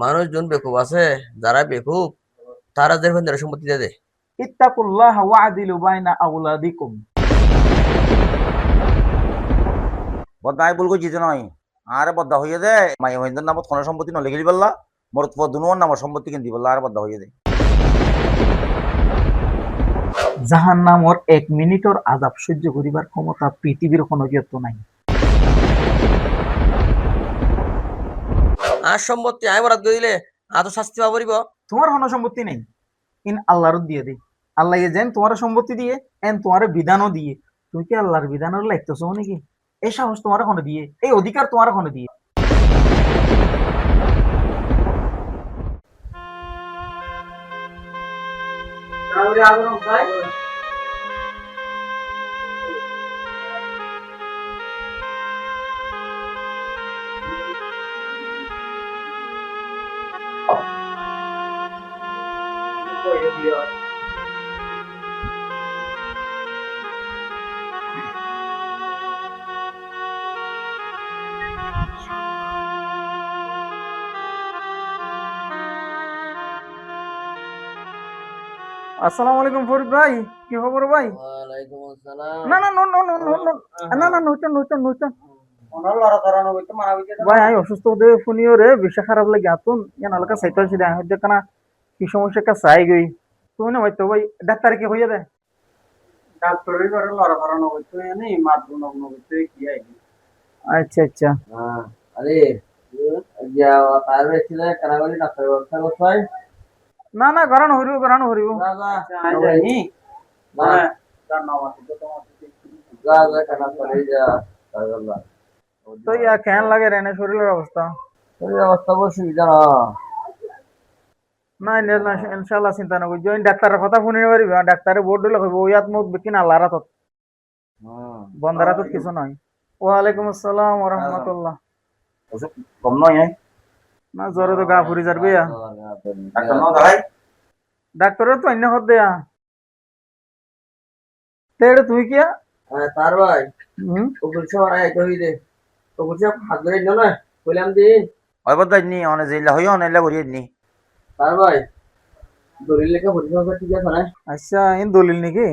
মানুষজন বেকুব আছে, যারা বেকুব তারা ভাইদের সম্পত্তি দিয়ে দেয়। ইত্তাকুল্লাহ ওয়াদিলু বাইনা আওলাদিকুম। বদাই বলগো জিতে নয় আরে বদা হইয়ে দে মাই হইন্দের নামত কোন সম্পত্তি নলে গেলি বললা মোর তো দুনুয়ার নামর সম্পত্তি কিনতি বললা আরে বদা হইয়ে দে। জাহান্নামর 1 মিনিটর আযাব সহ্য করিবার ক্ষমতা পৃথিবীর কোনো যত নাই। আর সম্পত্তি আয় বরাদ্দ দিলে আত শাস্তি পাবরিব। তোমার কোনো সম্পত্তি নেই, ইন আল্লাহর দিয়ে দে। আল্লাহ যেন তোমার সম্পত্তি দিয়ে এন তোমার বিধানও দিয়ে, তুমি কি আল্লাহর বিধানের লাগতেছো নাকি? এই সাহস তোমার কোনো দিয়ে, এই অধিকার তোমার কোনো দিয়ে। আসসালামু আলাইকুম ফরিদ ভাই, কি খবর ভাই? ওয়ালাইকুম আসসালাম। না না no no no no no না না নইতেন নইতেন নইতেন ভাই, আমি অসুস্থ হতে শুনিও রে, বেশি খারাপ লাগে আতুন ইয়ান আলকা সাইতো আছে আমি দেখ না কি সমস্যা কা চাই গই তুমি না হয়তো ভাই ডাক্তার কি হইয়া দে ডাক্তারের ঘরে লড়া করানো হইতো এনে মাত গুনো হইতো কি আই। আচ্ছা আচ্ছা হ্যাঁ, আরে যা তার ছিল কানাগলি ডাক্তার ব্যবস্থা করছাই। না না গরানো হরিব যা যা আই যাইনি না মানে তার নাম আছে তো তোমার যা যা কানা করে যা তাহলে তো ইয়া কেন লাগে রে না শরীরের অবস্থা? এই অবস্থা বড় সুবিধা না। না না ইনশাআল্লাহ চিন্তা না করি, জয়েন ডাক্তারের কথা শুনিয়ে পারিব, ডাক্তারে বোর্ড দিলে কইব ইয়াত মুখ বিকিন আল্লাহর হাতত, হুম, বন্দার হাতত কিছু নাই। ওয়ালাইকুম আসসালাম ওয়া রাহমাতুল্লাহ। ওসব কম নয় না জ্বরে তো গা ফুরি যাবে। ডাক্তার নাও দাঁড়াই ডাক্তারের তো অন্য হত দেয়া তেড়ে তুই কিয়া তার ভাই হুম ওগুলো সব আয় কই দে, ওগুলো সব হাত ধরে নিল না কইলাম দিন। ওই বদাই নি অনে জিল্লা হইও অনেলা করিয়ে নি তার ভাই দলিল লেখা পরিষ্কার ঠিক আছে না? আচ্ছা ইন দলিল নাকি?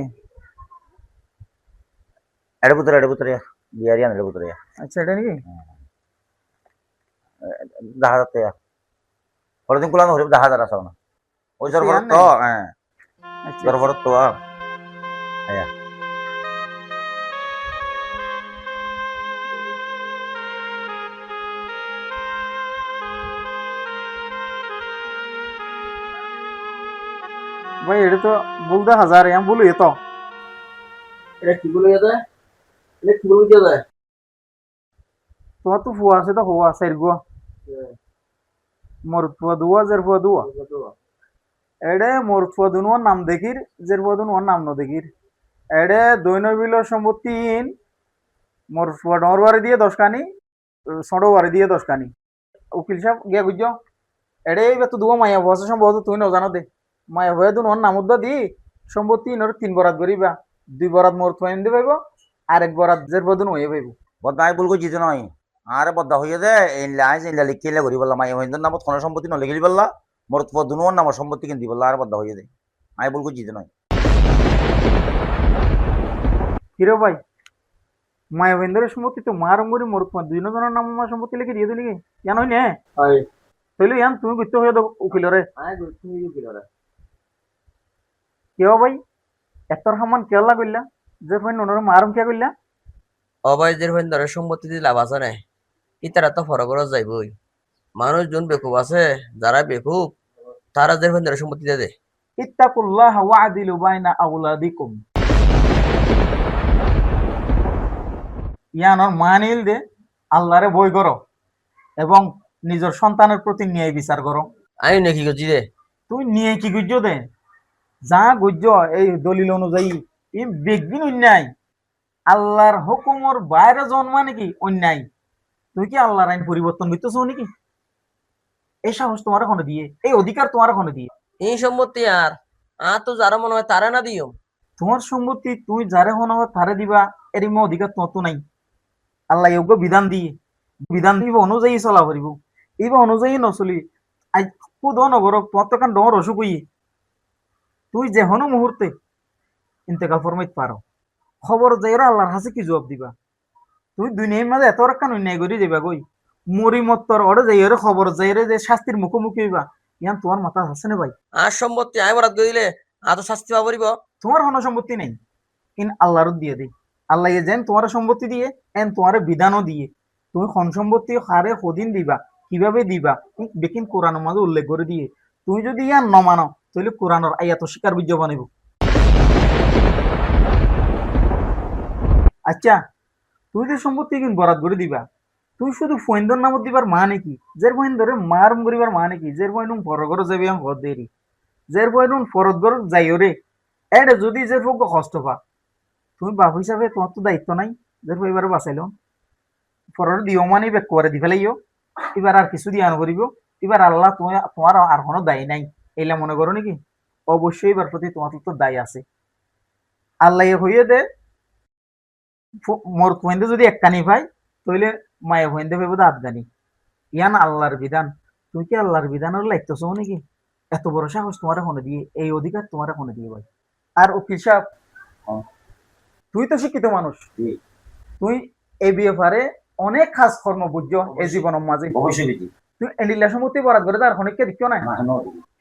এড়ে পুতরে বিয়ারি আনলে পুতরে আচ্ছা এটা নাকি? দেখা যাচ্ছে পরদিন কুলানো হরিব দেখা যারা সব না ওই জোর ভরত তো হ্যাঁ আচ্ছা জোর ভরত তো আয়া ভাই এটা তো বলতে হাজার এম বলি তো এটা কি বলে যায়? এটা কি বলে যায়? তোমার তো ফুয়া আছে তো ফুয়া সাইড গুয়া মোর ফুয়া দুয়া জের ফুয়া দুয়া এডে মোর ফুয়া দুনুয়ার নাম দেখির, জের ফুয়া দুনুয়ার নাম ন দেখির। এডে দৈনবিল সম্পত্তি ইন মোর ফুয়া ডর বাড়ি দিয়ে 10 কানি, সড়ো বাড়ি দিয়ে 10 কানি। উকিল সাহেব গিয়া বুঝছো এডে এইবার তো দুয়া মায়া বসে সম্ভবত তুই ন জানো দে মায়া ভয়ে দুনুয়ার নাম উদ্দা দি সম্পত্তি ইনর 3 বরাত করিবা, 2 বরাত মোর ফুয়া ইন দিব আর 1 বরাত জের ফুয়া দুনু হয়ে পাইব। বদাই বলগো জিতে নয় আরে বদা হইয়ে দে আইস লিখিলে করি বললা মাই হইন্দের নামত কোন সম্পত্তি নলে গেলি বললা মোর তো দুনুয়ার নামর সম্পত্তি কিনতি বললা আরে বদা হইয়ে দে আমি বলগো জিতে নয়। কিরে ভাই মায়াবেন্দ্রের সম্পত্তি তো মারঙ্গরি মোর ফুয়া দুই জনের নাম আমার সম্পত্তি লিখে দিয়ে দিলি কেন হই নে হয় তাইলে ইয়ান তুমি গুত্ত হয়ে দাও উকিলরে আয় তুমি কি করে? কেউ ভাই এতর সামান কেলা কইলা যে ভাই ননর মারম কে কইলা? অবৈধের ভাইদের সম্পত্তি দিয়ে লাভ আছে না? ইতারা তো ফরগর যাইবই। মানুষজন বেকুব আছে, যারা বেকুব তারা ভাইদের সম্পত্তি দিয়ে দেয়। ইত্তাকুল্লাহ ওয়াদিলু বাইনা আওলাদিকুম। ইয়ানর মানিল দে আল্লাহরে বই করো এবং নিজের সন্তানের প্রতি ন্যায় বিচার করো। আমি নাকি করছি রে? তুই নিয়ে কি গুজ্জ দে যা গুজ্জ এই দলিল অনুযায়ী ই বেগবিন অন্যায়, আল্লাহর হুকুমর বাইরে জন্মা নাকি অন্যায়। তুই কি আল্লাহর আইন পরিবর্তন করতেছ নাকি? এই সাহস তোমার কোনো দিয়ে, এই অধিকার তোমার কোনো দিয়ে। এই সম্পত্তি আর তো যারা মনে হয় তারা না দিও। তোমার সম্পত্তি তুই যারে মনে হয় তারে দিবা, এর অধিকার তোমার তো নাই। আল্লাহ যোগ্য বিধান দিব অনুযায়ী চলা পারিব, এই অনুযায়ী নচলি আজ খুদ নগর তোমার তো কান ডর অসুখ হইয়ে তুই যে হনো মুহূর্তে ইন্তেকাল ফরমাইতে পারো খবর যাই আল্লাহর হাসে কি জবাব দিবা তুই দুনিয়ার মাঝে এত রাখান অন্যায় করে দিবা গই মরি মত্তর অরে যাই খবর যাই যে শাস্তির মুখোমুখি হইবা ইয়ান তোমার মাথা হাসে না ভাই আর সম্পত্তি আয় বরাদ করে দিলে আর তো শাস্তি পাবো তোমার কোনো সম্পত্তি নেই ইন আল্লাহর দিয়ে দেই আল্লাহ যেন তোমার সম্পত্তি দিয়ে এন তোমার বিধানও দিয়ে তুমি খন সম্পত্তি হারে সদিন দিবা কিভাবে দিবা বেকিন কোরআনের মাঝে উল্লেখ করে দিয়ে তুমি যদি ইয়ান নমানো তাহলে কোরআনের আয়াত শিকার বীর্য বানাইব আচ্ছা তুই যে সম্পত্তি কিন বরাদ করে দিবা তুই শুধু ফয়েন্দর নামত দিবার মানে কি জের ফয়েন্দরে মারম করিবার মানে কি জের ফয়েনুম ফরগর যাবি আম ঘর দেরি জের ফয়েনুম ফরদগর যাইও রে এডে যদি যে ফোক কষ্ট পা তুমি বাপ হিসাবে তোমার তো দায়িত্ব নাই যে এবারে বাঁচাইল পরের দিও মানে বেক করে দি ফেলাইও এবার আর কিছু দিয়ে আনো করিব এবার আল্লাহ তোমার আর কোনো দায়ী নাই এইলা মনে করো নাকি অবশ্যই এবার প্রতি তোমার তো দায়ী আছে আল্লাহ হইয়ে দে মোর কইন্দে যদি এক কানি ভাই তাইলে মায়ে হইন্দে ভাইব আধ গানি ইয়ান আল্লাহর বিধান তুই কি আল্লাহর বিধানের লাগতেছ নাকি এত বড় সাহস তোমার ফোনে দিয়ে এই অধিকার তোমার ফোনে দিয়ে ভাই আর উকিল সাহেব তুই তো শিক্ষিত মানুষ তুই এই ব্যাপারে অনেক খাস কর্ম বুঝছো এই জীবনের মাঝে তুই এন্ডিলা সম্পত্তি বরাদ করে তার অনেককে দিচ্ছ না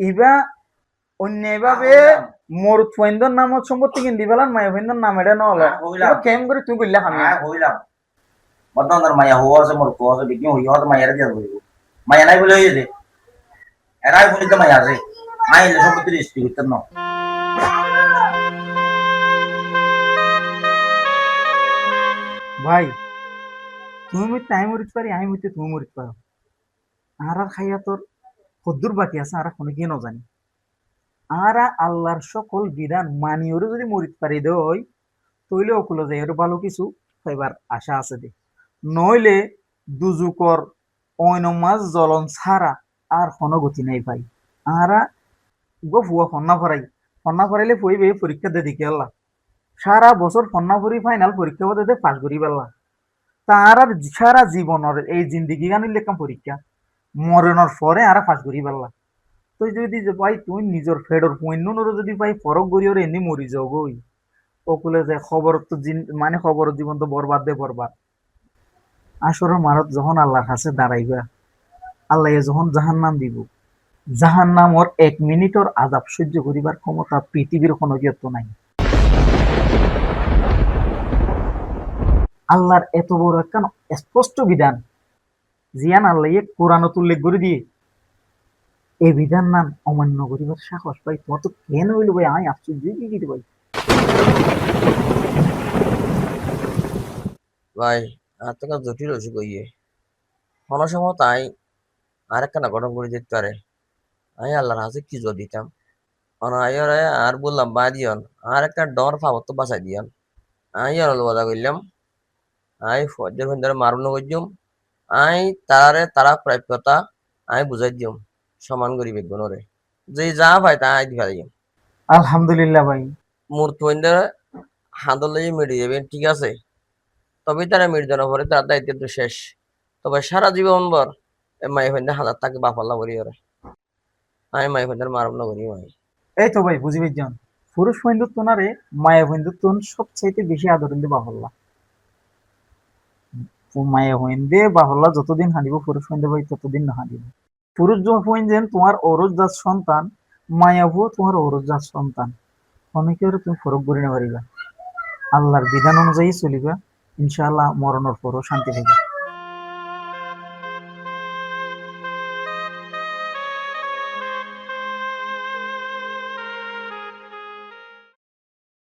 ইবা অন্যভাবে মোর ফয়েন্দর নামত সম্পত্তি কিন দি ফেলান মায়া ফয়েন্দর নাম এটা নহলে কেম করে তুই কইলা খামি হইলাম বর্তমানের মায়া হওয়া আছে মোর কোয়া আছে বিক্রি হইয়া হতে মায়ারে দিয়া হইব মায়া নাই বলে হইছে এরাই বলিতে মায়া আছে মাইলে সম্পত্তি রেজিস্ট্রি করতেন না ভাই তুমি টাইম মরিতে পারি আমি মরিতে তুমি মরিতে পারো আর খাইয়া তোর কদ্দুর বাকি আছে আর কোনো কি জানি আর আল্লাহর সকল বিধান মানিওরে যদি মরিতে পারি দেয় তইলে ওগুলো যাই ওর ভালো কিছু পাইবার আশা আছে দে নইলে দুজুকর অইনমাজ জ্বলন ছাড়া আর কোনো গতি নাই ভাই আরা গো ফুয়া ফন্না ফরাইলে ফুইবে পরীক্ষা দে দেখি আল্লাহ সারা বছর ফন্না ফরি ফাইনাল পরীক্ষা দে পাস করি পেলা তার আর সারা জীবনের এই জিন্দিগি গানির লেখাম পরীক্ষা মরণের পরে আর পাস করি পেলা তুই যদি যে ভাই তুই নিজের ফেডর পণ্যর যদি ভাই ফরক করি ওর এমনি মরি যাও গই ওকুলে যে খবর তো মানে খবর জীবন তো বরবাদ দে বরবাদ আসরের মারত যখন আল্লাহর কাছে দাঁড়াইবা আল্লাহ যখন জাহান নাম দিব জাহান নাম ওর 1 মিনিটর আযাব সহ্য করিবার ক্ষমতা পৃথিবীর কোনো যত নাই আল্লাহর এত বড় একটা স্পষ্ট বিধান জিয়ান আল্লাহ কোরআনত উল্লেখ করে দিয়ে এই বিধান নাম অমান্য করিবার সাহস ভাই তোমার তো কেন হইল ভাই আমি আশ্চর্য কি দিতে ভাই ভাই আর তো জটিল অসুখ হইয়ে কোনো সময় তাই আর একটা না গঠন করে দিতে পারে আমি আল্লাহর হাতে কি জোর দিতাম অনায়রে আর বললাম বা দিয়ন আর একটা ডর পাবো তো বাঁচাই দিয়ন আমি আর কথা কইলাম আমি ফজর ফজর মারুন করছুম আমি তারা প্রাপ্যতা আমি বুঝাই দিম সমান করি বেগুনরে যে যা পাই তা আই দিবা দিম আলহামদুলিল্লাহ ভাই মোর ফজর হাঁদলে মেরে যাবেন ঠিক আছে তবে তারা মির্জানোর পরে তার দায়িত্ব তো শেষ তবে সারা জীবন ভর মাই ফজর হাজার তাকে বাপাল্লা করি ওরে আমি মাই ফজর মারুন করি মাই এই তো ভাই বুঝিবে জন পুরুষ বন্ধুত্ব না রে মায়া বন্ধুত্ব সবচাইতে বেশি আদর দিতে বাহল্লা মায়া হইন্দে বাহল্লা যতদিন হাঁদিব পুরুষ হইন্দে ভাই ততদিন না হাঁদিব পুরুষ যখন যেন তোমার অরজাত সন্তান মায়া ভুয়ো তোমার অরজাত সন্তান অনেকের তুমি ফরক করে নিতে পারিবা আল্লাহর বিধান অনুযায়ী চলিবা ইনশাআল্লাহ মরণের পরও শান্তি পাইবা